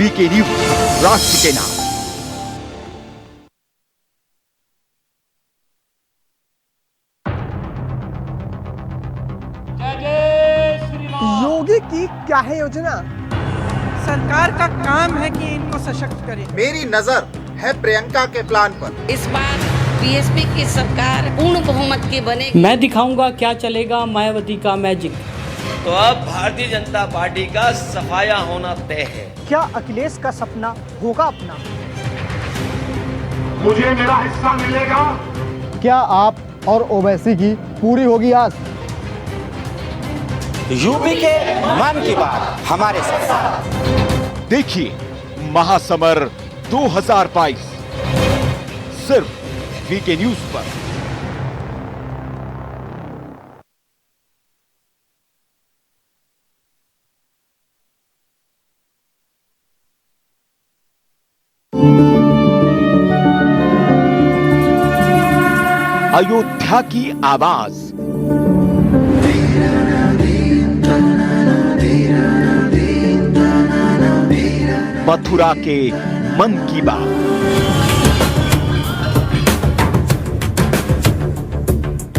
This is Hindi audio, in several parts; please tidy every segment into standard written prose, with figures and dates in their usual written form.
वीके न्यूज, राष्ट्र के नाम। योगी की क्या है योजना? सरकार का काम है कि इनको सशक्त करे। मेरी नजर है प्रियंका के प्लान पर। इस बार बीएसपी की सरकार पूर्ण बहुमत की बनेगी। मैं दिखाऊंगा क्या चलेगा मायावती का मैजिक। तो अब भारतीय जनता पार्टी का सफाया होना तय है। क्या अखिलेश का सपना होगा अपना? मुझे मेरा हिस्सा मिलेगा। क्या आप और ओवैसी की पूरी होगी आस? यूपी के मन की बात हमारे साथ। देखिए महासमर 2022 सिर्फ वीके न्यूज पर। अयोध्या की आवाज, मथुरा के मन की बात,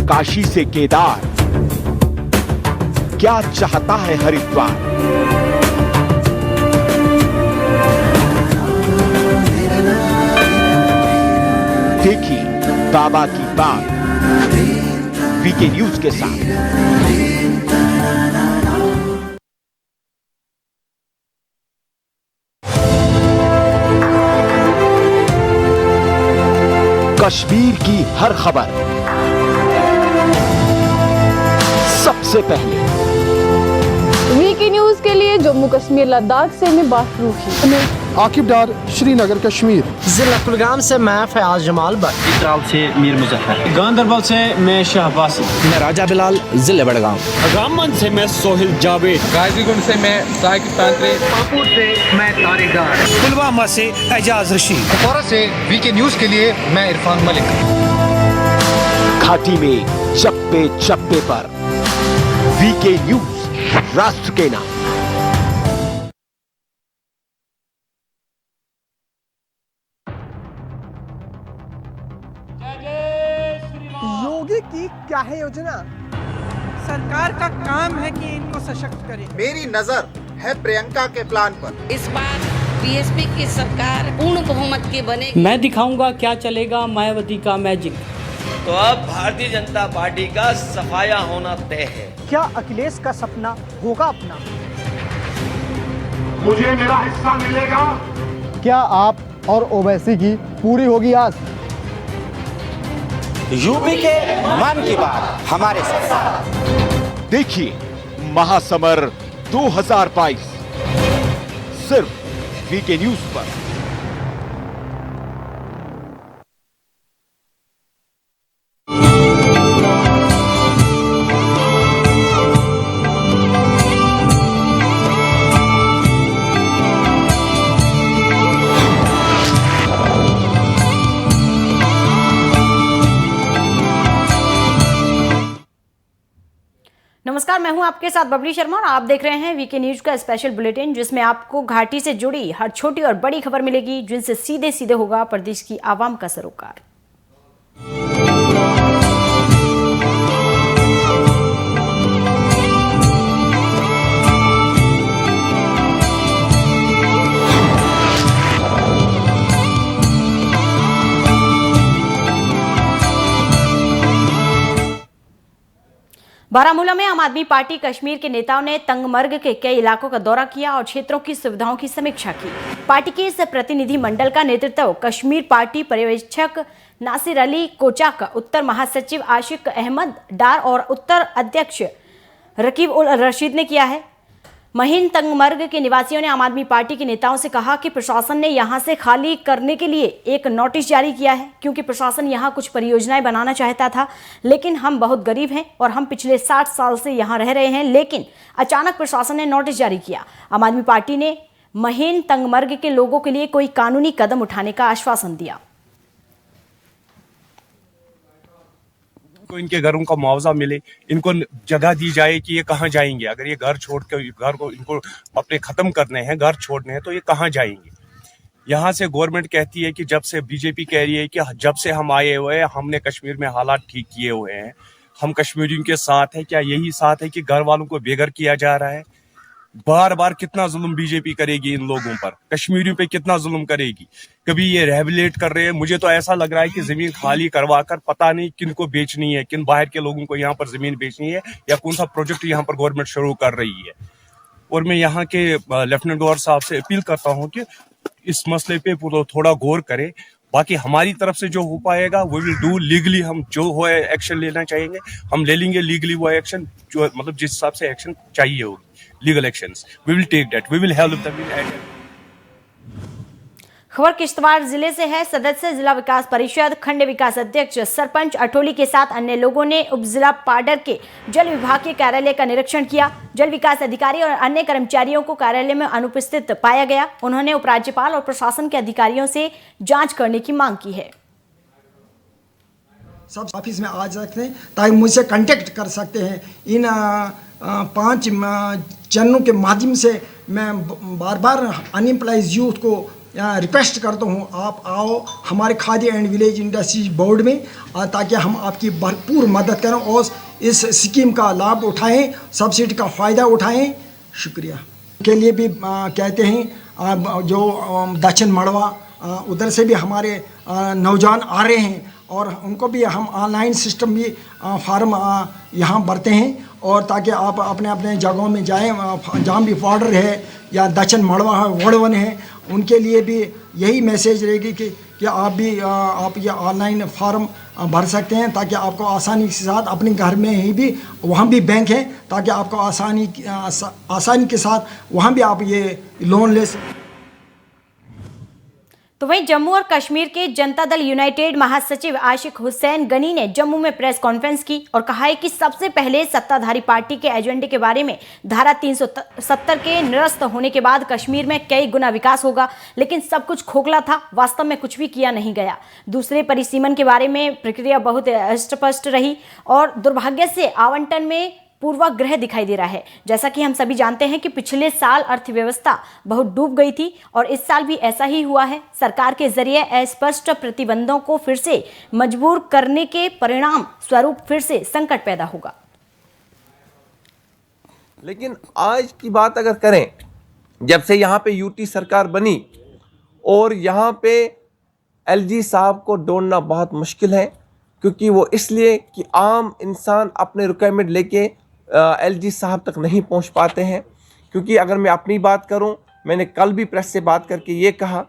काशी से केदार, क्या चाहता है हरिद्वार। देखिए बाबा की बात वीके न्यूज के साथ। कश्मीर की हर खबर सबसे पहले वीके न्यूज के लिए जम्मू कश्मीर लद्दाख से मैं बाफरूखी, आकिब डार, श्रीनगर कश्मीर। जिला कुलगाम से मैं फयाज जमाल बट, चित्राल से मीर मुजफ्फर, गांधरबल से मैं शाहबाज, मैं राजा बिलाल, जिले बड़गांव, रामबन से मैं सोहिल जावेद, गाजीगुंड से मैं साकिब तांत्रे, पाकुड़ से मैं तारिगार, पुलवामा से एजाज रशीद, कुपवारा से वीके न्यूज के लिए मैं इरफान मलिक। घाटी में चप्पे चप्पे पर वीके न्यूज, राष्ट्र के नाम। योगी की क्या है योजना? सरकार का काम है कि इनको सशक्त करे। मेरी नजर है प्रियंका के प्लान पर। इस बार बीएसपी की सरकार पूर्ण बहुमत की बनेगी। मैं दिखाऊंगा क्या चलेगा मायावती का मैजिक। तो अब भारतीय जनता पार्टी का सफाया होना तय है। क्या अखिलेश का सपना होगा अपना? मुझे मेरा हिस्सा मिलेगा। क्या आप और ओवैसी की पूरी होगी आस? यूपी के मन की बात हमारे साथ। देखिए महासमर 2022 सिर्फ वीके न्यूज पर। नमस्कार, मैं हूं आपके साथ बबली शर्मा और आप देख रहे हैं वीके न्यूज का स्पेशल बुलेटिन, जिसमें आपको घाटी से जुड़ी हर छोटी और बड़ी खबर मिलेगी, जिनसे सीधे सीधे होगा प्रदेश की आवाम का सरोकार। बारामूला में आम आदमी पार्टी कश्मीर के नेताओं ने तंगमर्ग के कई इलाकों का दौरा किया और क्षेत्रों की सुविधाओं की समीक्षा की। पार्टी के इस प्रतिनिधि मंडल का नेतृत्व कश्मीर पार्टी पर्यवेक्षक नासिर अली कोचाक, उत्तर महासचिव आशिक अहमद डार और उत्तर अध्यक्ष रकीब उल रशीद ने किया है। महीन तंगमर्ग के निवासियों ने आम आदमी पार्टी के नेताओं से कहा कि प्रशासन ने यहां से खाली करने के लिए एक नोटिस जारी किया है, क्योंकि प्रशासन यहां कुछ परियोजनाएं बनाना चाहता था, लेकिन हम बहुत गरीब हैं और हम पिछले 60 साल से यहां रह रहे हैं, लेकिन अचानक प्रशासन ने नोटिस जारी किया। आम आदमी पार्टी ने महीन तंगमर्ग के लोगों के लिए कोई कानूनी कदम उठाने का आश्वासन दिया। इनको इनके घरों का मुआवजा मिले, इनको जगह दी जाए कि ये कहाँ जाएंगे। अगर ये घर छोड़ कर घर को इनको अपने ख़त्म करने हैं, घर छोड़ने हैं, तो ये कहाँ जाएंगे। यहाँ से गवर्नमेंट कहती है कि जब से बीजेपी कह रही है कि जब से हम आए हुए हैं हमने कश्मीर में हालात ठीक किए हुए हैं, हम कश्मीरियों के साथ हैं। क्या यही साथ है कि घर वालों को बेघर किया जा रहा है? बार बार कितना जुल्म बीजेपी करेगी इन लोगों पर, कश्मीरियों पे कितना जुल्म करेगी। कभी ये रिहेबिलिटेट कर रहे हैं, मुझे तो ऐसा लग रहा है कि जमीन खाली करवा कर पता नहीं किन को बेचनी है, किन बाहर के लोगों को यहाँ पर जमीन बेचनी है, या कौन सा प्रोजेक्ट यहाँ पर गवर्नमेंट शुरू कर रही है। और मैं यहाँ के लेफ्टिनेंट गवर्नर साहब से अपील करता हूँ कि इस मसले पे थोड़ा गौर करें। बाकी हमारी तरफ से जो हो पाएगा वो विल डू लीगली, हम जो हो एक्शन लेना चाहेंगे हम ले लेंगे लीगली वो एक्शन, जो मतलब जिस हिसाब से एक्शन चाहिए होगी, legal actions we will take that, we will help them. खबर किश्तवाड़ जिले से है। सदस्य जिला विकास परिषद, खंड विकास अध्यक्ष, सरपंच अठोली के साथ अन्य लोगों ने उप जिला पाडर के जल विभाग के कार्यालय का निरीक्षण किया। जल विकास अधिकारी और अन्य कर्मचारियों को कार्यालय में अनुपस्थित पाया गया। उन्होंने उपराज्यपाल और प्रशासन के अधिकारियों से जांच करने की मांग की है। सब ऑफिस में आ सकते हैं ताकि मुझसे कांटेक्ट कर सकते हैं। इन 5 चरणों के माध्यम से मैं बार बार अनएम्प्लॉयज यूथ को रिक्वेस्ट करता हूँ, आप आओ हमारे khadi and village industries board में, ताकि हम आपकी भरपूर मदद करें और इस स्कीम का लाभ उठाएं, सब्सिडी का फ़ायदा उठाएं। शुक्रिया के लिए भी कहते हैं जो दक्षिण मड़वा उधर से भी हमारे नौजवान आ रहे हैं और उनको भी हम ऑनलाइन सिस्टम भी फार्म यहाँ भरते हैं, और ताकि आप अपने अपने जगहों में जाएं, जहाँ भी बॉर्डर है या दक्षिण मड़वा है, वड़वन है, उनके लिए भी यही मैसेज रहेगी कि आप ये ऑनलाइन फॉर्म भर सकते हैं, ताकि आपको आसानी के साथ अपने घर में ही भी, वहाँ भी बैंक है, ताकि आपको आसानी के साथ वहाँ भी आप ये लोन ले सकते। तो वहीं जम्मू और कश्मीर के जनता दल यूनाइटेड महासचिव आशिक हुसैन गनी ने जम्मू में प्रेस कॉन्फ्रेंस की और कहा है कि सबसे पहले सत्ताधारी पार्टी के एजेंडे के बारे में धारा 370 के निरस्त होने के बाद कश्मीर में कई गुना विकास होगा, लेकिन सब कुछ खोखला था, वास्तव में कुछ भी किया नहीं गया। दूसरे परिसीमन के बारे में प्रक्रिया बहुत स्पष्ट रही और दुर्भाग्य से आवंटन में पूर्वाग्रह दिखाई दे रहा है। जैसा कि हम सभी जानते हैं कि पिछले साल अर्थव्यवस्था बहुत डूब गई थी और इस साल भी ऐसा ही हुआ है। सरकार के जरिए अस्पष्ट प्रतिबंधों को फिर से मजबूर करने के परिणाम स्वरूप फिर से संकट पैदा होगा। लेकिन आज की बात अगर करें, जब से यहाँ पे यूटी सरकार बनी और यहाँ पे एलजी साहब को ढूंढना बहुत मुश्किल है, क्योंकि वो इसलिए कि आम इंसान अपने रिक्वायरमेंट लेके एलजी साहब तक नहीं पहुंच पाते हैं। क्योंकि अगर मैं अपनी बात करूं, मैंने कल भी प्रेस से बात करके ये कहा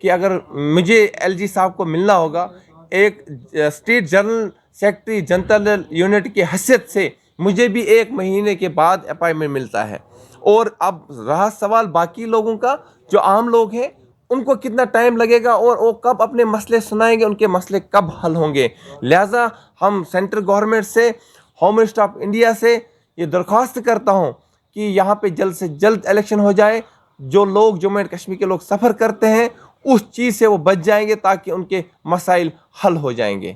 कि अगर मुझे एलजी साहब को मिलना होगा, एक state general secretary Janata Dal unit की हैसियत से मुझे भी 1 महीने के बाद अपॉइंटमेंट मिलता है। और अब रहा सवाल बाकी लोगों का, जो आम लोग हैं उनको कितना टाइम लगेगा और वो कब अपने मसले सुनाएंगे, उनके मसले कब हल होंगे। लिहाजा हम सेंट्रल गवर्नमेंट से, होम मिनिस्टर ऑफ इंडिया से ये दरख्वास्त करता हूँ कि यहाँ पे जल्द से जल्द इलेक्शन हो जाए। जो लोग जम्मू एंड कश्मीर के लोग सफ़र करते हैं उस चीज़ से वो बच जाएंगे, ताकि उनके मसाइल हल हो जाएंगे।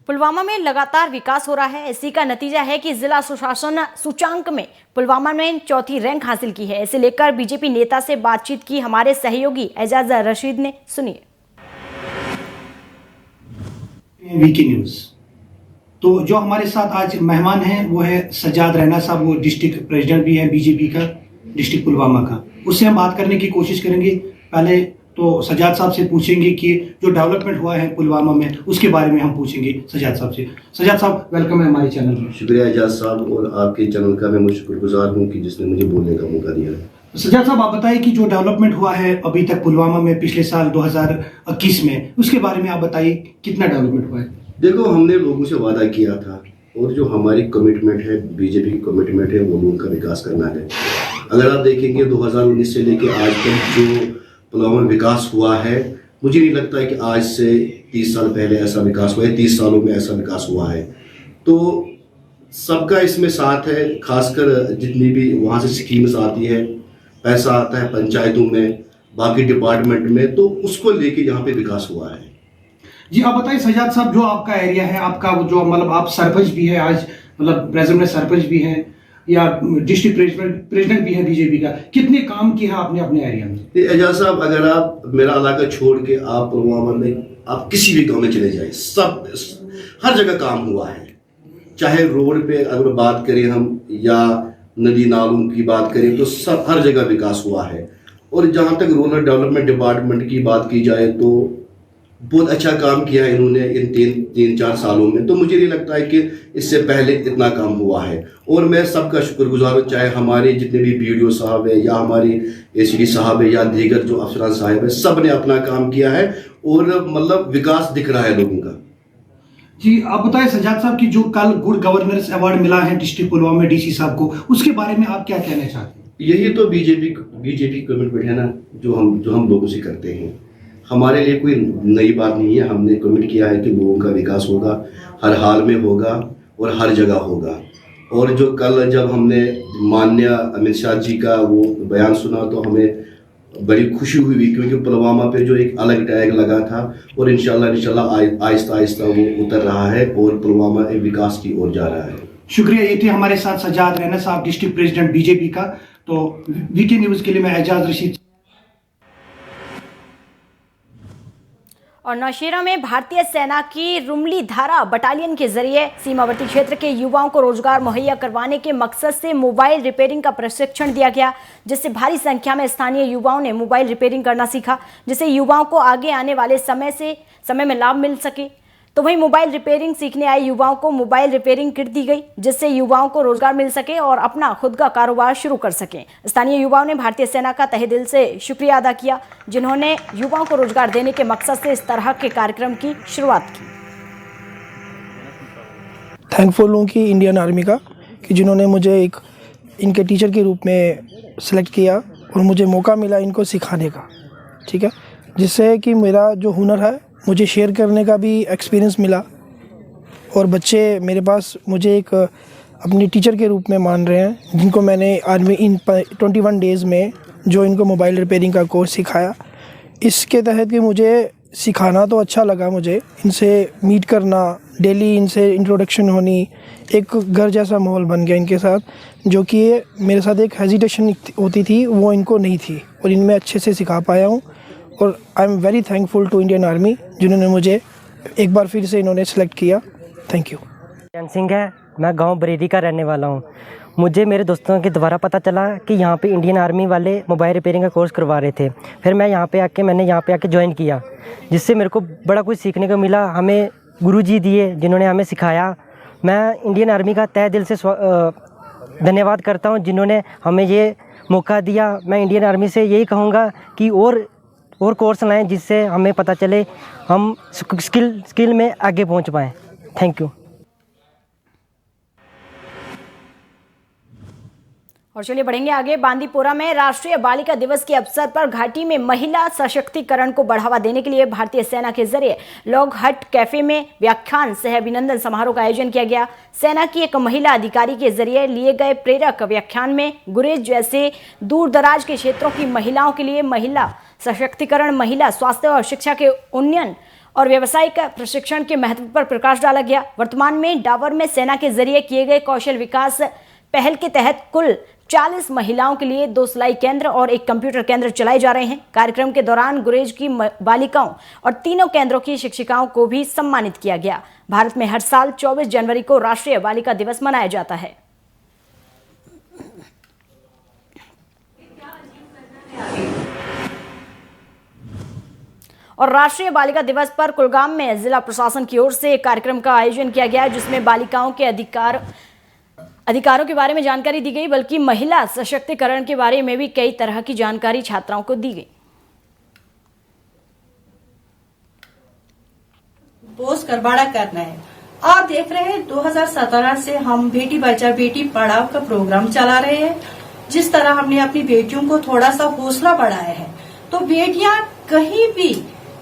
पुलवामा में लगातार विकास हो रहा है। इसी का नतीजा है कि जिला सुशासन सूचांक में पुलवामा ने 4थी रैंक हासिल की है। इसे लेकर बीजेपी नेता से बातचीत की हमारे सहयोगी एजाज रशीद ने, सुनिए। VK news. तो जो हमारे साथ आज मेहमान हैं वो है सज्जाद रैना साहब, वो डिस्ट्रिक्ट प्रेसिडेंट भी है बीजेपी का डिस्ट्रिक्ट पुलवामा का। उससे हम बात करने की कोशिश करेंगे। पहले तो सज्जाद साहब से पूछेंगे कि जो डेवलपमेंट हुआ है पुलवामा में उसके बारे में हम पूछेंगे सज्जाद साहब से। सज्जाद साहब, वेलकम है हमारे चैनल में। शुक्रिया एजाज साहब, और आपके चैनल का मैं शुक्रगुजार हूँ कि जिसने मुझे बोलने का मौका दिया है। सज्जाद साहब, आप बताइए कि जो डेवलपमेंट हुआ है अभी तक पुलवामा में पिछले साल 2021 में, उसके बारे में आप बताइए कितना डेवलपमेंट हुआ है। देखो, हमने लोगों से वादा किया था और जो हमारी कमिटमेंट है, बीजेपी की कमिटमेंट है, वो लोगों का विकास करना है। अगर आप देखेंगे 2019 से लेकर आज तक जो पुलवामा में विकास हुआ है, मुझे नहीं लगता है कि आज से 30 साल पहले ऐसा विकास हुआ है, 30 सालों में ऐसा विकास हुआ है। तो सबका इसमें साथ है, खासकर जितनी भी वहाँ से स्कीम्स आती है, पैसा आता है पंचायतों में, बाकी डिपार्टमेंट में, तो उसको लेके यहाँ पे विकास हुआ है। जी आप बताइए सजाद साहब, जो आपका एरिया है, आपका जो मतलब आप सरपंच भी है आज, मतलब प्रेजेंट में सरपंच भी है या डिस्ट्रिक्ट प्रेसिडेंट भी है बीजेपी का, कितने काम किया है आपने अपने एरिया में? एजाज साहब, अगर आप मेरा इलाका छोड़ के आप पुलवामा में आप किसी भी गांव में चले जाए, सब हर जगह काम हुआ है। चाहे रोड पे अगर बात करें हम या नदी नालों की बात करें तो सब हर जगह विकास हुआ है। और जहां तक रूरल डेवलपमेंट डिपार्टमेंट की बात की जाए तो बहुत अच्छा काम किया है इन्होंने इन 3-4 सालों में। तो मुझे नहीं लगता है कि इससे पहले इतना काम हुआ है। और मैं सबका शुक्रगुजार हूं, चाहे हमारे जितने भी BDO साहब है या हमारे ACD साहब है या दीगर जो अफसरान साहब है, सब ने अपना काम किया है और मतलब विकास दिख रहा है लोगों का। जी आप बताएं सजाद साहब की जो कल गुड गवर्नेंस अवार्ड मिला है डिस्ट्रिक्ट पुलवामा में DC साहब को, उसके बारे में आप क्या कहना चाहते हैं? यही तो बीजेपी कमिटमेंट है ना, जो हम लोगों से करते हैं। हमारे लिए कोई नई बात नहीं है। हमने कमिट किया है कि लोगों का विकास होगा, हर हाल में होगा और हर जगह होगा। और जो कल जब हमने माननीय अमित शाह जी का वो बयान सुना तो हमें बड़ी खुशी हुई, क्योंकि पुलवामा पे जो एक अलग टैग लगा था और इंशाल्लाह आहिस्ता आहिस्ता वो उतर रहा है और पुलवामा एक विकास की ओर जा रहा है। शुक्रिया। ये थे हमारे साथ सजाद रैना साहब, डिस्ट्रिक्ट प्रेसिडेंट बीजेपी का। तो वीके न्यूज के लिए मैं एजाज रशीद। और नौशेरा में भारतीय सेना की रुमली धारा बटालियन के जरिए सीमावर्ती क्षेत्र के युवाओं को रोजगार मुहैया करवाने के मकसद से मोबाइल रिपेयरिंग का प्रशिक्षण दिया गया, जिससे भारी संख्या में स्थानीय युवाओं ने मोबाइल रिपेयरिंग करना सीखा, जिससे युवाओं को आगे आने वाले समय में लाभ मिल सके। तो वहीं मोबाइल रिपेयरिंग सीखने आए युवाओं को मोबाइल रिपेयरिंग किट दी गई, जिससे युवाओं को रोजगार मिल सके और अपना खुद का कारोबार शुरू कर सकें। स्थानीय युवाओं ने भारतीय सेना का तहे दिल से शुक्रिया अदा किया, जिन्होंने युवाओं को रोजगार देने के मकसद से इस तरह के कार्यक्रम की शुरुआत की। थैंकफुल हूँ कि इंडियन आर्मी का, कि जिन्होंने मुझे एक इनके टीचर के रूप में सिलेक्ट किया और मुझे मौका मिला इनको सिखाने का, ठीक है, जिससे कि मेरा जो हुनर है मुझे शेयर करने का भी एक्सपीरियंस मिला। और बच्चे मेरे पास मुझे एक अपनी टीचर के रूप में मान रहे हैं, जिनको मैंने आर्मी इन 21 डेज़ में जो इनको मोबाइल रिपेयरिंग का कोर्स सिखाया। इसके तहत कि मुझे सिखाना तो अच्छा लगा, मुझे इनसे मीट करना, डेली इनसे इंट्रोडक्शन होनी, एक घर जैसा माहौल बन गया इनके साथ, जो कि मेरे साथ एक हेजिटेशन होती थी वो इनको नहीं थी और इनमें अच्छे से सिखा पाया हूँ। और I am very thankful to Indian Army, जिन्होंने मुझे एक बार फिर से इन्होंने सेलेक्ट किया। Thank you. चैन सिंह है, मैं गांव बरेली का रहने वाला हूं। मुझे मेरे दोस्तों के द्वारा पता चला कि यहां पे इंडियन आर्मी वाले मोबाइल रिपेयरिंग का कोर्स करवा रहे थे। फिर मैंने यहाँ पे आके ज्वाइन किया, जिससे मेरे को बड़ा कुछ सीखने को मिला। हमें गुरुजी दिए जिन्होंने हमें सिखाया। मैं इंडियन आर्मी का तहे दिल से धन्यवाद करता हूँ, जिन्होंने हमें ये मौका दिया। मैं इंडियन आर्मी से यही कहूँगा कि और कोर्स लाएं, जिससे हमें पता चले हम स्किल में आगे पहुंच पाएं। Thank you. और चलिए बढ़ेंगे आगे। बांदीपोरा में राष्ट्रीय बालिका दिवस के अवसर पर घाटी में महिला सशक्तिकरण को बढ़ावा देने के लिए भारतीय सेना के जरिए लॉग हट कैफे में व्याख्यान सह अभिनंदन समारोह का आयोजन किया गया। सेना की एक महिला अधिकारी के जरिए लिए गए प्रेरक व्याख्यान में गुरेज जैसे दूर दराज के क्षेत्रों की महिलाओं के लिए महिला सशक्तिकरण, महिला स्वास्थ्य और शिक्षा के उन्नयन और व्यावसायिक प्रशिक्षण के महत्व पर प्रकाश डाला गया। वर्तमान में डावर में सेना के जरिए किए गए कौशल विकास पहल के तहत कुल 40 महिलाओं के लिए 2 सिलाई केंद्र और 1 कंप्यूटर केंद्र चलाए जा रहे हैं। कार्यक्रम के दौरान गुरेज की बालिकाओं और तीनों केंद्रों की शिक्षिकाओं को भी सम्मानित किया गया। भारत में हर साल 24 जनवरी को राष्ट्रीय बालिका दिवस मनाया जाता है। और राष्ट्रीय बालिका दिवस पर कुलगाम में जिला प्रशासन की ओर से एक कार्यक्रम का आयोजन किया गया, जिसमें बालिकाओं के अधिकारों के बारे में जानकारी दी गई, बल्कि महिला सशक्तिकरण के बारे में भी कई तरह की जानकारी छात्राओं को दी गई। बोझ कर बड़ा करना है। आप देख रहे हैं 2017 से हम बेटी बचाओ बेटी पढ़ाओ का प्रोग्राम चला रहे हैं। जिस तरह हमने अपनी बेटियों को थोड़ा सा हौसला बढ़ाया है, तो बेटियां कहीं भी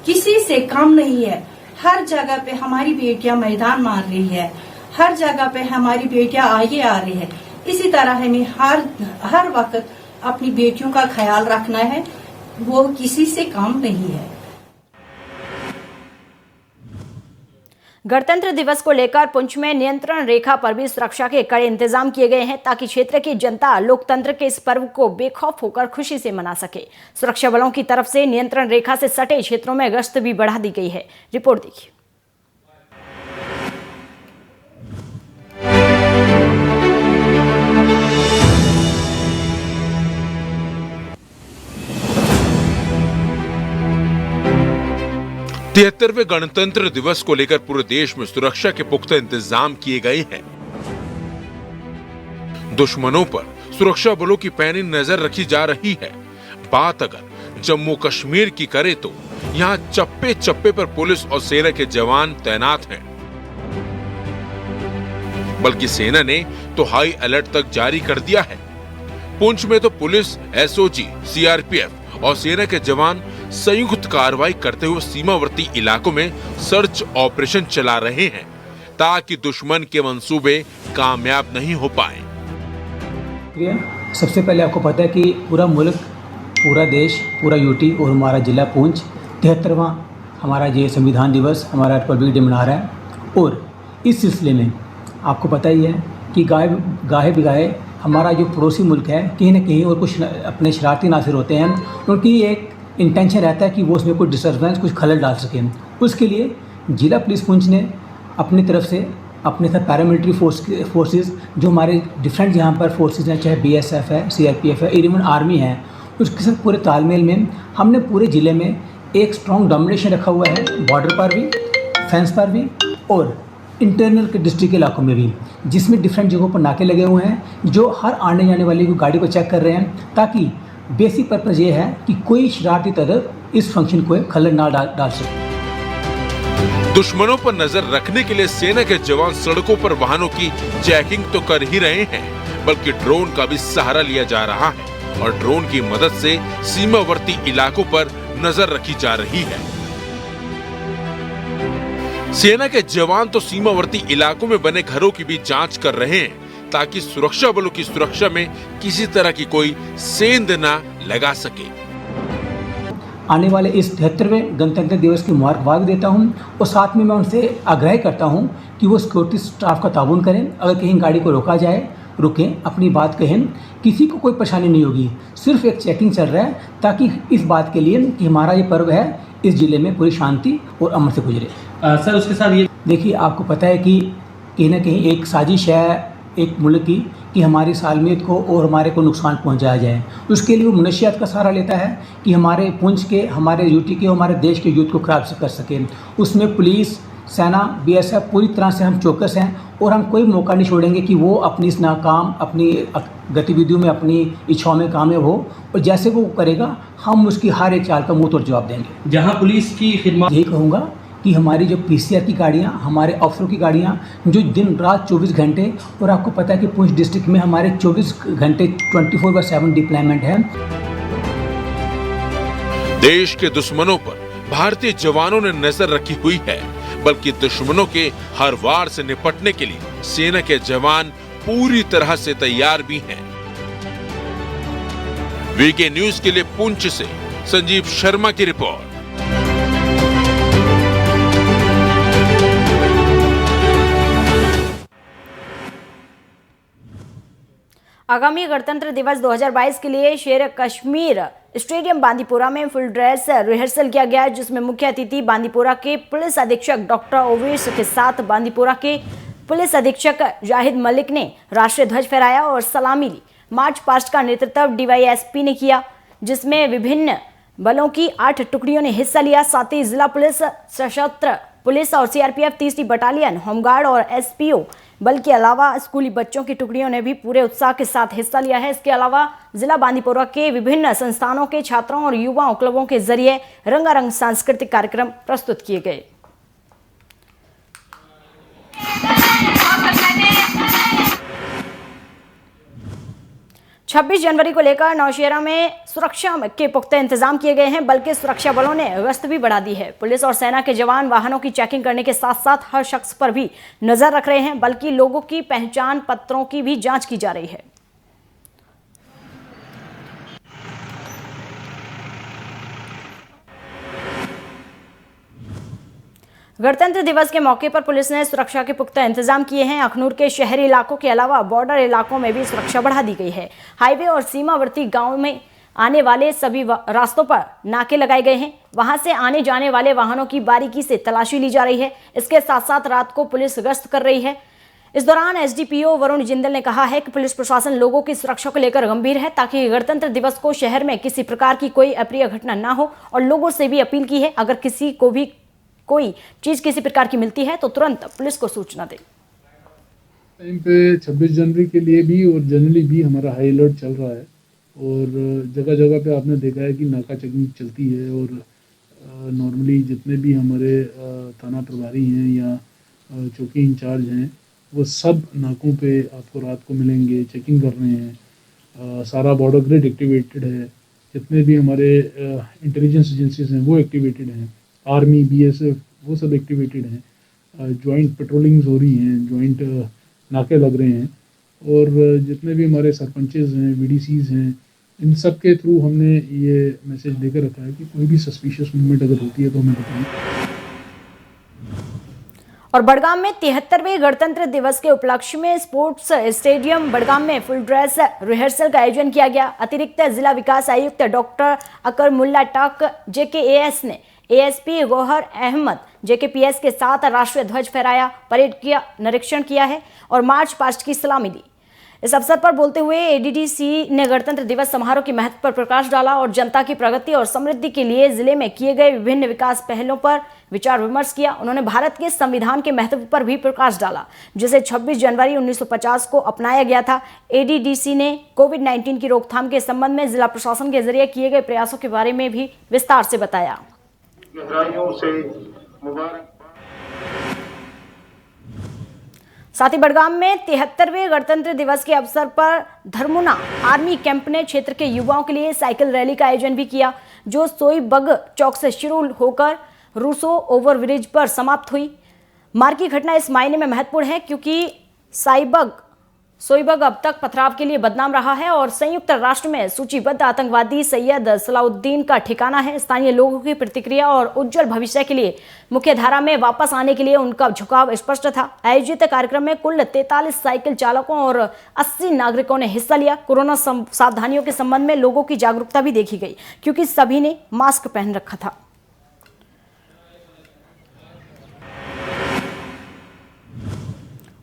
किसी से कम नहीं है। हर जगह पे हमारी बेटियां मैदान मार रही है, हर जगह पे हमारी बेटियां आगे आ रही है। इसी तरह हमें हर वक्त अपनी बेटियों का ख्याल रखना है, वो किसी से कम नहीं है। गणतंत्र दिवस को लेकर पुंछ में नियंत्रण रेखा पर भी सुरक्षा के कड़े इंतजाम किए गए हैं ताकि क्षेत्र की जनता लोकतंत्र के इस पर्व को बेखौफ होकर खुशी से मना सके। सुरक्षा बलों की तरफ से नियंत्रण रेखा से सटे क्षेत्रों में गश्त भी बढ़ा दी गई है। रिपोर्ट देखिए। तिहत्तरवें गणतंत्र दिवस को लेकर पूरे देश में सुरक्षा के पुख्ता इंतजाम किए गए हैं। दुश्मनों पर सुरक्षा बलों की पैनी नजर रखी जा रही है। बात अगर जम्मू कश्मीर की करे तो यहाँ चप्पे चप्पे पर पुलिस और सेना के जवान तैनात हैं। बल्कि सेना ने तो हाई अलर्ट तक जारी कर दिया है। पुंछ में तो पुलिस, एसओजी, सीआरपीएफ और सेना के जवान संयुक्त कार्रवाई करते हुए सीमावर्ती इलाकों में सर्च ऑपरेशन चला रहे हैं ताकि दुश्मन के मंसूबे कामयाब नहीं हो पाए। सबसे पहले आपको पता है कि पूरा मुल्क, पूरा देश, पूरा यूटी और हमारा जिला पुंछ 73वां हमारा ये संविधान दिवस, हमारा रिपब्लिक डे मना रहा है। और इस सिलसिले में आपको पता ही है कि गाहे बिगाहे हमारा जो पड़ोसी मुल्क है, कहीं ना कहीं और कुछ अपने शरारती नासिर होते हैं, उनकी एक इंटेंशन रहता है कि वो उसमें कुछ डिस्टर्बेंस, कुछ खलल डाल सकें। उसके लिए जिला पुलिस पुंछ ने अपनी तरफ से अपने साथ पैरामिलिट्री फोर्सेस जो हमारे डिफरेंट यहाँ पर फोर्सेस हैं, चाहे बीएसएफ है, सीआरपीएफ है, इवन आर्मी है, उसके साथ पूरे तालमेल में हमने पूरे ज़िले में एक स्ट्रॉन्ग डोमिनेशन रखा हुआ है, बॉर्डर पर भी, फेंस पर भी और इंटरनल के डिस्ट्रिक्ट के इलाकों में भी, जिसमें डिफरेंट जगहों पर नाके लगे हुए हैं जो हर आने जाने वाली गाड़ी को चेक कर रहे हैं, ताकि बेसिक पर्पज़ ये है कि कोई शरारती तत्व इस फंक्शन को खलल ना डाल सके। दुश्मनों पर नजर रखने के लिए सेना के जवान सड़कों पर वाहनों की चेकिंग तो कर ही रहे हैं, बल्कि ड्रोन का भी सहारा लिया जा रहा है और ड्रोन की मदद से सीमावर्ती इलाकों पर नजर रखी जा रही है। सेना के जवान तो सीमावर्ती इलाकों में बने घरों की भी जांच कर रहे हैं ताकि सुरक्षा बलों की सुरक्षा में किसी तरह की कोई सेंध न लगा सके। आने वाले इस 73वें गणतंत्र दिवस की मुबारकबाद देता हूं और साथ में मैं उनसे आग्रह करता हूं कि वो सिक्योरिटी स्टाफ का ताउन करें। अगर कहीं गाड़ी को रोका जाए, रुकें, अपनी बात कहें, किसी को कोई परेशानी नहीं होगी। सिर्फ एक चेकिंग चल रहा है ताकि इस बात के लिए कि हमारा ये पर्व है, इस जिले में पूरी शांति और अमन से गुजरे। सर, उसके साथ ये देखिए, आपको पता है कि कहीं ना कहीं एक साजिश है एक मुल्क की कि हमारी सालमियत को और हमारे को नुकसान पहुंचाया जाए। उसके लिए वो मनुष्यत का सहारा लेता है कि हमारे पुंछ के, हमारे यूटी के, हमारे देश के यूथ को खराब कर सके। उसमें पुलिस, सेना, बीएसएफ पूरी तरह से हम चौकस हैं और हम कोई मौका नहीं छोड़ेंगे कि वो अपनी इस नाकाम, अपनी गतिविधियों में, अपनी इच्छाओं में कामयाब हो, और जैसे वो करेगा हम उसकी हर एक चाल का मुंह तोड़ जवाब देंगे। जहाँ पुलिस की खिदमत, यही कहूँगा कि हमारी जो पीसीआर की गाड़ियाँ, हमारे अफसरों की गाड़ियाँ जो दिन रात 24 घंटे, और आपको पता है कि पुंछ डिस्ट्रिक्ट में हमारे 24 घंटे 24/7 डिप्लॉयमेंट है। देश के दुश्मनों पर भारतीय जवानों ने नजर रखी हुई है, बल्कि दुश्मनों के हर वार से निपटने के लिए सेना के जवान पूरी तरह से तैयार भी हैं। वीके न्यूज के लिए पुंछ से संजीव शर्मा की रिपोर्ट। आगामी गणतंत्र दिवस 2022 के लिए शेर कश्मीर स्टेडियम बांदीपुरा में फुल ड्रेस रिहर्सल किया गया, जिसमें मुख्य अतिथि बांदीपुरा के पुलिस अधीक्षक डॉक्टर ओवेश के साथ बांदीपुरा के पुलिस अधीक्षक जाहिद मलिक ने राष्ट्रीय ध्वज फहराया और सलामी ली। मार्च पास्ट का नेतृत्व डीवाईएसपी ने किया, जिसमें विभिन्न बलों की 8 टुकड़ियों ने हिस्सा लिया। साथ ही जिला पुलिस, सशस्त्र पुलिस और सीआरपीएफ 30वीं बटालियन, होमगार्ड और एसपीओ बल के अलावा स्कूली बच्चों की टुकड़ियों ने भी पूरे उत्साह के साथ हिस्सा लिया है। इसके अलावा जिला बांदीपुरा के विभिन्न संस्थानों के छात्रों और युवाओं क्लबों के जरिए रंगारंग सांस्कृतिक कार्यक्रम प्रस्तुत किए गए। छब्बीस जनवरी को लेकर नौशेरा में सुरक्षा के पुख्ता इंतजाम किए गए हैं, बल्कि सुरक्षा बलों ने गश्त भी बढ़ा दी है। पुलिस और सेना के जवान वाहनों की चेकिंग करने के साथ साथ हर शख्स पर भी नजर रख रहे हैं, बल्कि लोगों की पहचान पत्रों की भी जांच की जा रही है। गणतंत्र दिवस के मौके पर पुलिस ने सुरक्षा के पुख्ता इंतजाम किए हैं। अखनूर के शहरी इलाकों के अलावा बॉर्डर इलाकों में भी सुरक्षा बढ़ा दी गई है। हाईवे और सीमावर्ती गांव में आने वाले सभी रास्तों पर नाके लगाए गए हैं। वहां से आने जाने वाले वाहनों की बारीकी से तलाशी ली जा रही है। इसके साथ साथ रात को पुलिस गश्त कर रही है। इस दौरान एसडीपीओ वरुण जिंदल ने कहा है कि पुलिस प्रशासन लोगों की सुरक्षा को लेकर गंभीर है, ताकि गणतंत्र दिवस को शहर में किसी प्रकार की कोई अप्रिय घटना ना हो। और लोगों से भी अपील की है, अगर किसी को भी कोई चीज किसी प्रकार की मिलती है तो तुरंत पुलिस को सूचना दे। टाइम पे 26 जनवरी के लिए भी और जनरली भी हमारा हाई अलर्ट चल रहा है और जगह जगह पे आपने देखा है कि नाका चेकिंग चलती है और नॉर्मली जितने भी हमारे थाना प्रभारी हैं या चौकी इंचार्ज हैं वो सब नाकों पे आपको रात को मिलेंगे, चेकिंग कर रहे हैं। सारा बॉर्डर ग्रिड एक्टिवेटेड है, जितने भी हमारे इंटेलिजेंस एजेंसीज हैं वो एक्टिवेटेड हैं, आर्मी बीएसएफ वो सब एक्टिवेटेड हैं। जॉइंट पेट्रोलिंग्स हो रही हैं, जॉइंट नाके लग रहे हैं और जितने भी हमारे सरपंचेस हैं, बीडीसीज हैं, इन सब के थ्रू हमने ये मैसेज देकर रखा है कि कोई भी सस्पिशियस मूवमेंट अगर होती है तो हमें बताएं। और बड़गाम में 73वें गणतंत्र दिवस के उपलक्ष्य में स्पोर्ट्स स्टेडियम बड़गाम में फुल ड्रेस रिहर्सल का आयोजन किया गया। अतिरिक्त जिला विकास आयुक्त डॉक्टर अकरमुल्ला टक जेकेएएस ने एएसपी गौहर अहमद जेकेपीएस के साथ राष्ट्रीय ध्वज फहराया, परेड का निरीक्षण किया है और मार्च पास्ट की सलामी दी। इस अवसर पर बोलते हुए एडीडीसी ने गणतंत्र दिवस समारोह के महत्व पर प्रकाश डाला और जनता की प्रगति और समृद्धि के लिए जिले में किए गए विभिन्न विकास पहलों पर विचार विमर्श किया। उन्होंने भारत के संविधान के महत्व पर भी प्रकाश डाला, जिसे 26 जनवरी 1950 को अपनाया गया था। एडीडीसी ने कोविड-19 की रोकथाम के संबंध में जिला प्रशासन के जरिए किए गए प्रयासों के बारे में भी विस्तार से बताया। साथ ही बड़गाम में 73वें गणतंत्र दिवस के अवसर पर धर्मुना आर्मी कैंप ने क्षेत्र के युवाओं के लिए साइकिल रैली का आयोजन भी किया, जो सोईबग चौक से शुरू होकर रूसो ओवरब्रिज पर समाप्त हुई। मार्ग की घटना इस मायने में महत्वपूर्ण है क्योंकि सोईबग अब तक पथराव के लिए बदनाम रहा है और संयुक्त राष्ट्र में सूचीबद्ध आतंकवादी सैयद सलाउद्दीन का ठिकाना है। स्थानीय लोगों की प्रतिक्रिया और उज्जवल भविष्य के लिए मुख्यधारा में वापस आने के लिए उनका झुकाव स्पष्ट था। आयोजित कार्यक्रम में कुल 43 साइकिल चालकों और 80 नागरिकों ने हिस्सा लिया। कोरोना सावधानियों के संबंध में लोगों की जागरूकता भी देखी गई क्योंकि सभी ने मास्क पहन रखा था।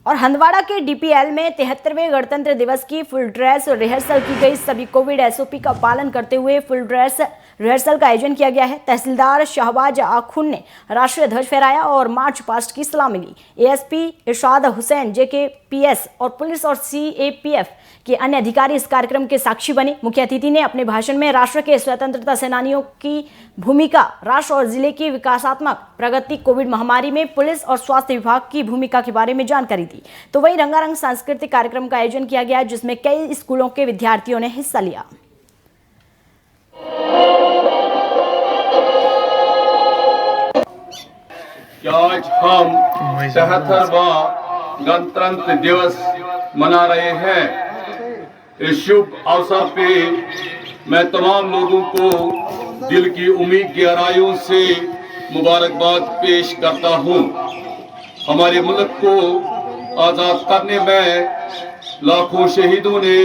और हंदवाड़ा के डीपीएल में 73वें गणतंत्र दिवस की फुल ड्रेस रिहर्सल की गई। सभी कोविड एसओपी का पालन करते हुए फुल ड्रेस रिहर्सल का आयोजन किया गया है। तहसीलदार शाहबाज आखुन ने राष्ट्रीय ध्वज फहराया और मार्च पास्ट की सलामी ली। एएसपी इरशाद हुसैन जेकेपीएस और पुलिस और सीएपीएफ के अन्य अधिकारी इस कार्यक्रम के साक्षी बने। मुख्य अतिथि ने अपने भाषण में राष्ट्र के स्वतंत्रता सेनानियों की भूमिका, राष्ट्र और जिले की विकासात्मक प्रगति, कोविड महामारी में पुलिस और स्वास्थ्य विभाग की भूमिका के बारे में जानकारी दी। तो वहीं रंगारंग सांस्कृतिक कार्यक्रम का आयोजन किया गया जिसमें कई स्कूलों के विद्यार्थियों ने हिस्सा लिया। आज हम 73वां गणतंत्र दिवस मना रहे हैं। इस शुभ अवसर पे मैं तमाम लोगों को दिल की उम्मीद गहराइयों से मुबारकबाद पेश करता हूँ। हमारे मुल्क को आज़ाद करने में लाखों शहीदों ने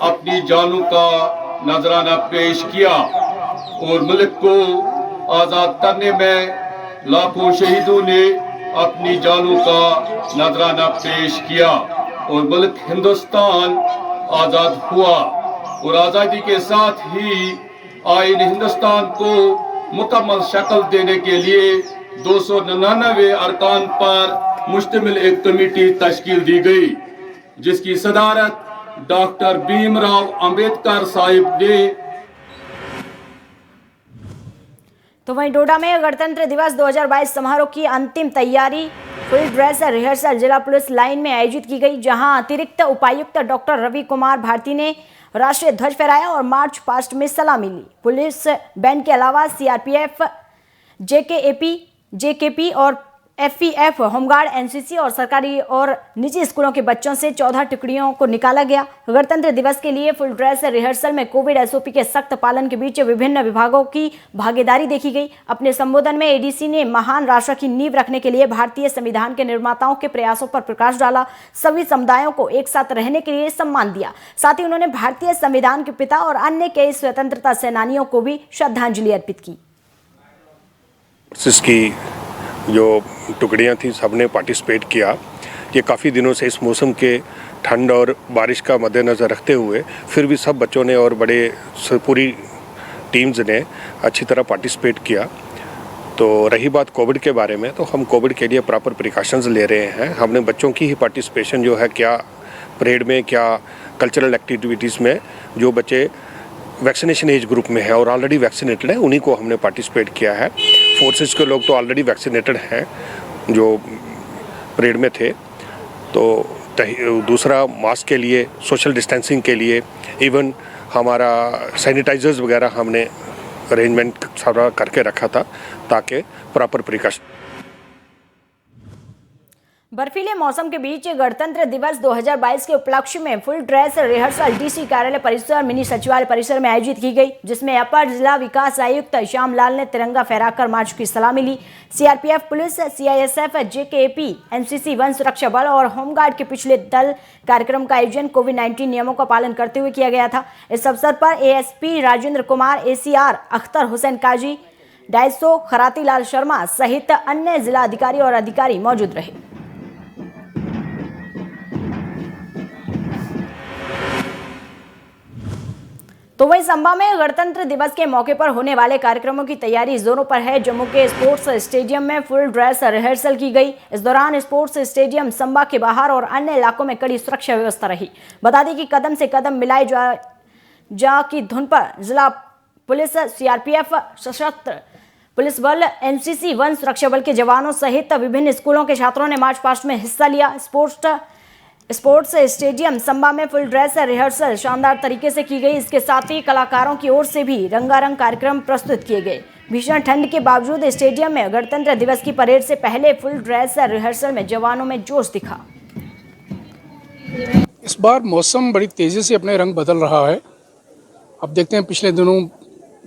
अपनी जानों का नजराना पेश किया और मुल्क को आज़ाद करने में लाखों शहीदों ने अपनी जानों का नजराना पेश किया और मुल्क हिंदुस्तान आज़ाद हुआ और आज़ादी के साथ ही आईन हिंदुस्तान को मुकम्मल शक्ल देने के लिए 299 अरकान पर मुश्तमिल एक कमेटी तश्कील दी गई, जिसकी सदारत डॉक्टर भीमराव अंबेडकर साहिब ने। तो वहीं डोडा में गणतंत्र दिवस 2022 समारोह की अंतिम तैयारी फुल ड्रेस रिहर्सल जिला पुलिस लाइन में आयोजित की गई, जहां अतिरिक्त उपायुक्त डॉक्टर रवि कुमार भारती ने राष्ट्रीय ध्वज फहराया और मार्च पास्ट में सलामी ली। पुलिस बैंड के अलावा सीआरपीएफ, जेकेपी और FPF, होमगार्ड, NCC और सरकारी और निजी स्कूलों के बच्चों से 14 टुकड़ियों को निकाला गया। गणतंत्र दिवस के लिए फुल ड्रेस रिहर्सल में कोविड SOP के सख्त पालन के बीच विभिन्न विभागों की भागीदारी देखी गई। अपने संबोधन में ADC ने महान राष्ट्र की नींव रखने के लिए भारतीय संविधान के निर्माताओं के प्रयासों पर प्रकाश डाला, सभी समुदायों को एक साथ रहने के लिए सम्मान दिया। साथ ही उन्होंने भारतीय संविधान के पिता और अन्य कई स्वतंत्रता सेनानियों को भी श्रद्धांजलि अर्पित की। इसकी जो टुकड़ियां थी सबने पार्टिसिपेट किया। ये काफ़ी दिनों से इस मौसम के ठंड और बारिश का मद्देनज़र रखते हुए फिर भी सब बच्चों ने और बड़े पूरी टीम्स ने अच्छी तरह पार्टिसिपेट किया। तो रही बात कोविड के बारे में, तो हम कोविड के लिए प्रॉपर प्रिकॉशंस ले रहे हैं। हमने बच्चों की ही पार्टिसिपेशन जो है, क्या परेड में, क्या कल्चरल एक्टिविटीज़ में, जो बच्चे वैक्सीनेशन एज ग्रुप में है और ऑलरेडी वैक्सीनेटेड है, उन्हीं को हमने पार्टिसिपेट किया है। फोर्सेस के लोग तो ऑलरेडी वैक्सीनेटेड हैं जो परेड में थे। तो दूसरा, मास्क के लिए, सोशल डिस्टेंसिंग के लिए, इवन हमारा सैनिटाइजर्स वगैरह हमने अरेंजमेंट सारा करके रखा था ताकि प्रॉपर प्रिकॉशन। बर्फीले मौसम के बीच गणतंत्र दिवस 2022 के उपलक्ष्य में फुल ड्रेस रिहर्सल DC कार्यालय परिसर, मिनी सचिवालय परिसर में आयोजित की गई, जिसमें अपर जिला विकास आयुक्त श्यामलाल ने तिरंगा फहराकर मार्च की सलामी ली। CRPF, police, CISF, JKP, NCC, one सुरक्षा बल और होमगार्ड के पिछले दल कार्यक्रम का आयोजन कोविड-19 नियमों का पालन करते हुए किया गया था। इस अवसर पर ASP राजेंद्र कुमार, ACR अख्तर हुसैन काजी, डायसो खराती लाल शर्मा सहित अन्य जिला अधिकारी और अधिकारी मौजूद रहे। तो वही संभा में गणतंत्र दिवस के मौके पर होने वाले कार्यक्रमों की तैयारी जोरों पर है। जम्मू के स्पोर्ट्स स्टेडियम में फुल ड्रेस रिहर्सल की गई। इस दौरान स्पोर्ट्स स्टेडियम, संभा के बाहर और अन्य इलाकों में कड़ी सुरक्षा व्यवस्था रही। बता दें कि कदम से कदम मिलाए जा की धुन पर जिला पुलिस, CRPF, सशस्त्र पुलिस बल, NCC, वन सुरक्षा बल के जवानों सहित विभिन्न स्कूलों के छात्रों ने मार्च पास्ट में हिस्सा लिया। स्पोर्ट्स स्टेडियम संभा में फुल ड्रेस रिहर्सल शानदार तरीके से की गई। इसके साथ ही कलाकारों की ओर से भी रंगारंग कार्यक्रम प्रस्तुत किए गए। भीषण ठंड के बावजूद स्टेडियम में गणतंत्र दिवस की परेड से पहले फुल ड्रेस रिहर्सल में जवानों में जोश दिखा। इस बार मौसम बड़ी तेज़ी से अपने रंग बदल रहा है। अब देखते हैं, पिछले दिनों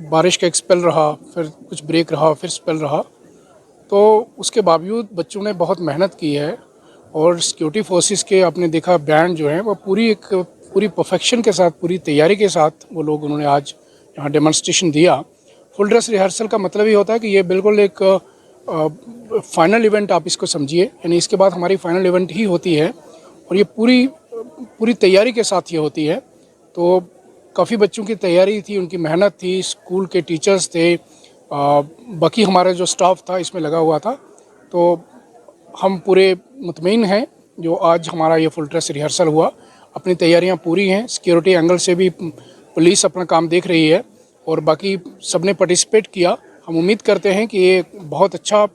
बारिश का एक स्पेल रहा, फिर कुछ ब्रेक रहा, फिर स्पेल रहा, तो उसके बावजूद बच्चों ने बहुत मेहनत की है और सिक्योरिटी फोर्सेस के आपने देखा बैंड जो है वो पूरी परफेक्शन के साथ, पूरी तैयारी के साथ वो लोग उन्होंने आज यहाँ डेमोन्स्ट्रेशन दिया। फुल ड्रेस रिहर्सल का मतलब ये होता है कि ये बिल्कुल एक फाइनल इवेंट आप इसको समझिए, यानी इसके बाद हमारी फाइनल इवेंट ही होती है और ये पूरी तैयारी के साथ ये होती है। तो काफ़ी बच्चों की तैयारी थी, उनकी मेहनत थी, स्कूल के टीचर्स थे, बाकी हमारा जो स्टाफ था इसमें लगा हुआ था। तो हम पूरे मुतमईन हैं जो आज हमारा ये फुल ड्रेस रिहर्सल हुआ। अपनी तैयारियां पूरी हैं, सिक्योरिटी एंगल से भी पुलिस अपना काम देख रही है और बाकी सबने पार्टिसिपेट किया। हम उम्मीद करते हैं कि ये बहुत अच्छा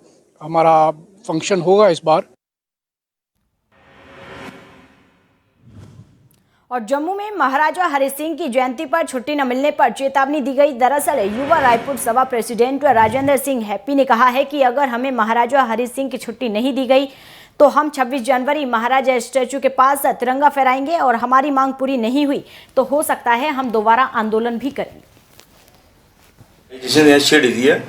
हमारा फंक्शन होगा इस बार। और जम्मू में महाराजा हरि सिंह की जयंती पर छुट्टी न मिलने पर चेतावनी दी गई। दरअसल युवा रायपुर सभा प्रेसिडेंट राजेंद्र सिंह हैप्पी ने कहा है कि अगर हमें महाराजा हरि सिंह की छुट्टी नहीं दी गई तो हम 26 जनवरी महाराजा स्टैचू के पास तिरंगा फहराएंगे और हमारी मांग पूरी नहीं हुई तो हो सकता है हम दोबारा आंदोलन भी करेंगे। जिसने छेड़ी दी है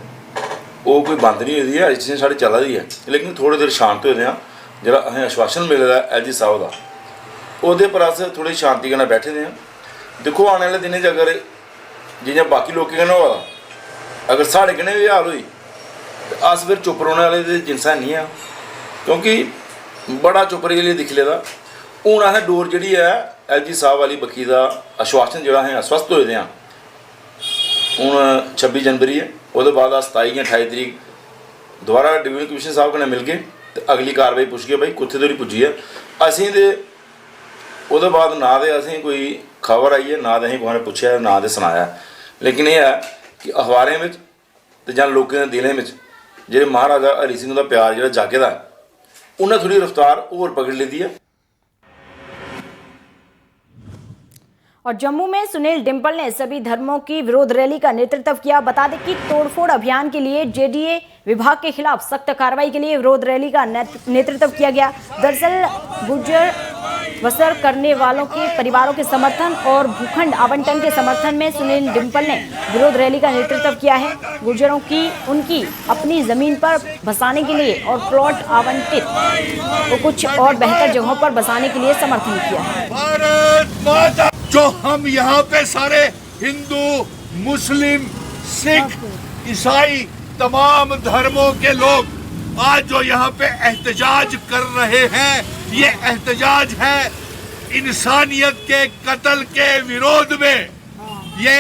वो कोई बंद नहीं हुई है, जिसने साढ़े चला दी है, लेकिन थोड़ी देर शांत हुए हैं। जरा असें आश्वासन मिले LG साहब का ਉਹਦੇ पर अस थोड़ी शांति कन्नै बैठे दे हैं। देखो आने वाले दिनें अगर जियां बाकी लोकें कन्नै होआ अगर साढ़े कन्नै भी हाल हुई तो अस फिर चुप रौह्ने वाले ते जिनसा नहीं है, क्योंकि बड़ा चुप रेहियै दिक्खी लेदा। हून असें डोर जिहड़ी है LG साहब वाली बक्खी दा आश्वासन जेह्ड़ा असें आश्वस्त होए दे आं। हून 26 जनवरी है, ओह्दे बाद 27 या 28 तरीक दोबारा डिवीजन कमिश्नर साहब कन्नै मिल के ते अगली कार्रवाई पुछगे भाई कुत्थे धोड़ी पुज्जी है। असीं ते ਉਹਦੇ बाद ना तो असें कोई खबर आई है, ना तो असें कुसै ने पुछया, ना तो सुनाया, लेकिन यह है कि अखबारें में ते जां लोकें दे दिलें में जेह्ड़े महाराजा हरि सिंह दा प्यार जेह्ड़ा जागे दा उन्हें थोड़ी रफ्तार होर पकड़ ली है। और जम्मू में सुनील डिम्पल ने सभी धर्मों की विरोध रैली का नेतृत्व किया। बता दें कि तोड़फोड़ अभियान के लिए जेडीए विभाग के खिलाफ सख्त कार्रवाई के लिए विरोध रैली का नेतृत्व किया गया। दरअसल गुर्जर बसर करने वालों के परिवारों के समर्थन और भूखंड आवंटन के समर्थन में सुनील डिम्पल ने विरोध रैली का नेतृत्व किया है। गुर्जरों की उनकी अपनी जमीन पर बसाने के लिए और प्लॉट आवंटित तो कुछ और बेहतर जगहों पर बसाने के लिए समर्थन किया है। भारत माता, जो हम यहाँ पे सारे हिंदू, मुस्लिम, सिख, ईसाई, तमाम धर्मों के लोग आज जो यहाँ पे एहतजाज कर रहे हैं, ये एहतजाज है इंसानियत के कत्ल के विरोध में। ये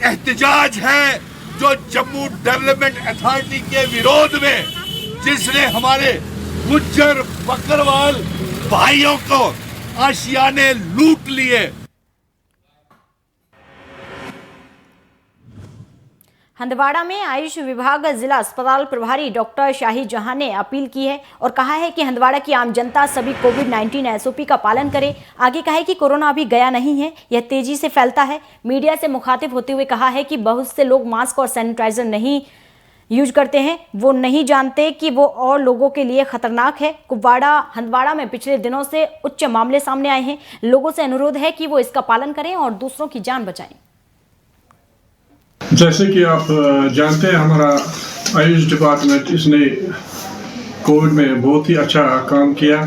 एहतजाज है जो जम्मू डेवलपमेंट अथॉरिटी के विरोध में, जिसने हमारे गुज्जर बकरवाल भाइयों को आशियाने लूट लिए। हंदवाड़ा में आयुष विभाग जिला अस्पताल प्रभारी डॉक्टर शाही जहां ने अपील की है और कहा है कि हंदवाड़ा की आम जनता सभी कोविड-19 एसओपी का पालन करे। आगे कहा है कि कोरोना अभी गया नहीं है, यह तेजी से फैलता है। मीडिया से मुखातिब होते हुए कहा है कि बहुत से लोग मास्क और सैनिटाइजर नहीं यूज करते हैं, वो नहीं जानते कि वो और लोगों के लिए खतरनाक है। कुपवाड़ा हंदवाड़ा में पिछले दिनों से उच्च मामले सामने आए हैं। लोगों से अनुरोध है कि वो इसका पालन करें और दूसरों की जान बचाएं। जैसे कि आप जानते हैं, हमारा आयुष डिपार्टमेंट इसने कोविड में बहुत ही अच्छा काम किया।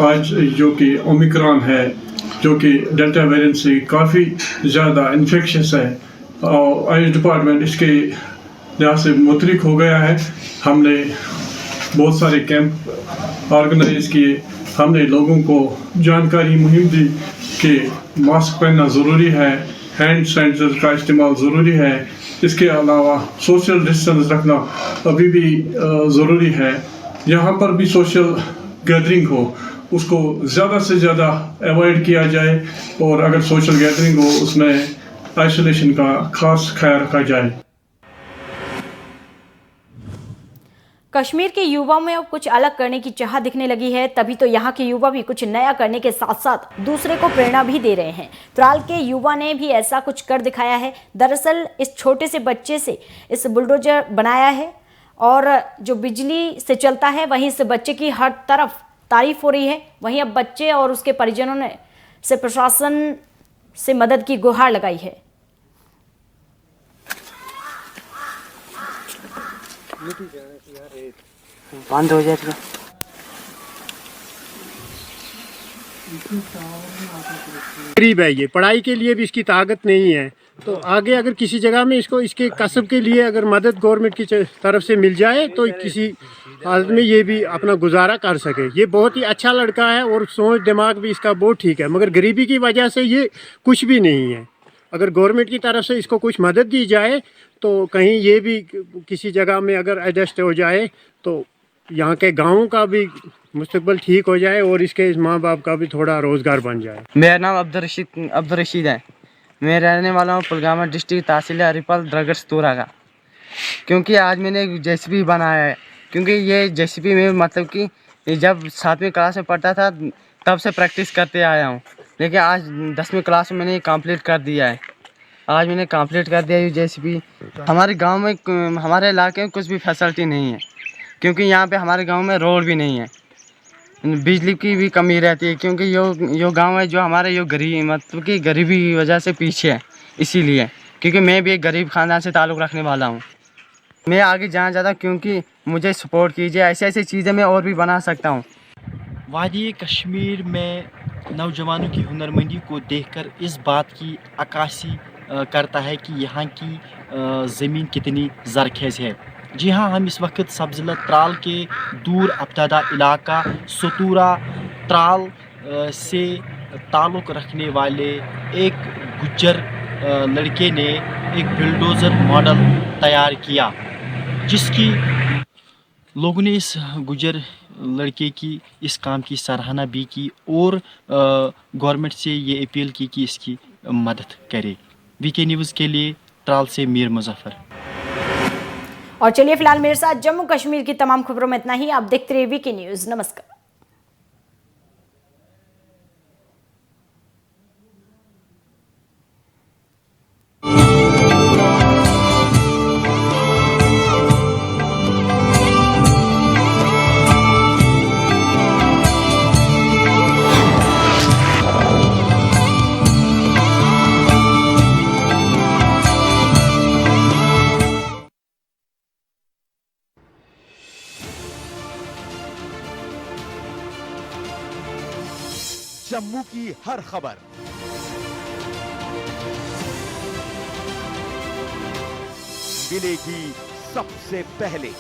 आज जो कि ओमिक्रॉन है, जो कि डेल्टा वेरिएंट से काफ़ी ज़्यादा इन्फेक्शस है, और आयुष डिपार्टमेंट इसके लिहाज से मुतरिक हो गया है। हमने बहुत सारे कैंप ऑर्गेनाइज किए, हमने लोगों को जानकारी मुहिम दी कि मास्क पहनना ज़रूरी है, हैंड सैनिटाइजर का इस्तेमाल ज़रूरी है, इसके अलावा सोशल डिस्टेंस रखना अभी भी ज़रूरी है। यहाँ पर भी सोशल गैदरिंग हो, उसको ज़्यादा से ज़्यादा अवॉइड किया जाए, और अगर सोशल गैदरिंग हो उसमें आइसोलेशन का खास ख्याल रखा जाए। कश्मीर के युवाओं में अब कुछ अलग करने की चाह दिखने लगी है, तभी तो यहाँ के युवा भी कुछ नया करने के साथ साथ दूसरे को प्रेरणा भी दे रहे हैं। त्राल के युवा ने भी ऐसा कुछ कर दिखाया है। दरअसल इस छोटे से बच्चे से इस बुलडोजर बनाया है और जो बिजली से चलता है, वहीं इस बच्चे की हर तरफ तारीफ हो रही है। वहीं अब बच्चे और उसके परिजनों ने से प्रशासन से मदद की गुहार लगाई है। बंद हो जाएगा। गरीब है, ये पढ़ाई के लिए भी इसकी ताकत नहीं है, तो आगे अगर किसी जगह में इसको इसके कसब के लिए अगर मदद गवर्नमेंट की तरफ से मिल जाए तो किसी हालत में ये भी अपना गुजारा कर सके। ये बहुत ही अच्छा लड़का है और सोच दिमाग भी इसका बहुत ठीक है, मगर गरीबी की वजह से ये कुछ भी नहीं है। अगर गवर्नमेंट की तरफ से इसको कुछ मदद दी जाए तो कहीं ये भी किसी जगह में अगर एडजस्ट हो जाए तो यहाँ के गाँव का भी मुस्तकबिल ठीक हो जाए और इसके इस माँ बाप का भी थोड़ा रोज़गार बन जाए। मेरा नाम अब्दुल रशीद है। मैं रहने वाला हूँ पुलगामा डिस्ट्रिक्ट तहसील हरिपाल द्रगड़ सतूरा का। क्योंकि आज मैंने JCB बनाया है, क्योंकि ये JCB में मतलब कि जब 7वीं क्लास में पढ़ता था तब से प्रैक्टिस करते आया हूँ, लेकिन आज 10वीं क्लास में मैंने कंप्लीट कर दिया है। आज मैंने कंप्लीट कर दिया ये JCB। हमारे गांव में, हमारे इलाके में कुछ भी फैसिलिटी नहीं है, क्योंकि यहाँ पे हमारे गांव में रोड भी नहीं है, बिजली की भी कमी रहती है, क्योंकि यो गांव है जो हमारे यो गरीब मतलब कि गरीबी की वजह से पीछे है। इसीलिए क्योंकि मैं भी एक गरीब ख़ानदान से ताल्लुक़ रखने वाला हूँ। मैं आगे जाना चाहता हूँ, क्योंकि मुझे सपोर्ट कीजिए, ऐसी ऐसी चीज़ें मैं और भी बना सकता हूँ। वादी कश्मीर में नौजवानों की हुनरमंदी को देखकर इस बात की अक्कासी करता है कि यहाँ की ज़मीन कितनी ज़रखेज़ है। जी हाँ, हम इस वक्त सब्ज़िला त्राल के दूर अब्तदा इलाका सतूरा त्राल से ताल्लुक़ रखने वाले एक गुज्जर लड़के ने एक बुलडोज़र मॉडल तैयार किया, जिसकी लोगों ने इस गुज्जर लड़के की इस काम की सराहना भी की और गवर्नमेंट से ये अपील की कि इसकी मदद करे। VK न्यूज़ के लिए त्राल से मीर मुजफ्फर। और चलिए फिलहाल मेरे साथ जम्मू कश्मीर की तमाम खबरों में इतना ही। आप देखते रहिए VK न्यूज़। नमस्कार। जम्मू की हर खबर मिलेगी सबसे पहले।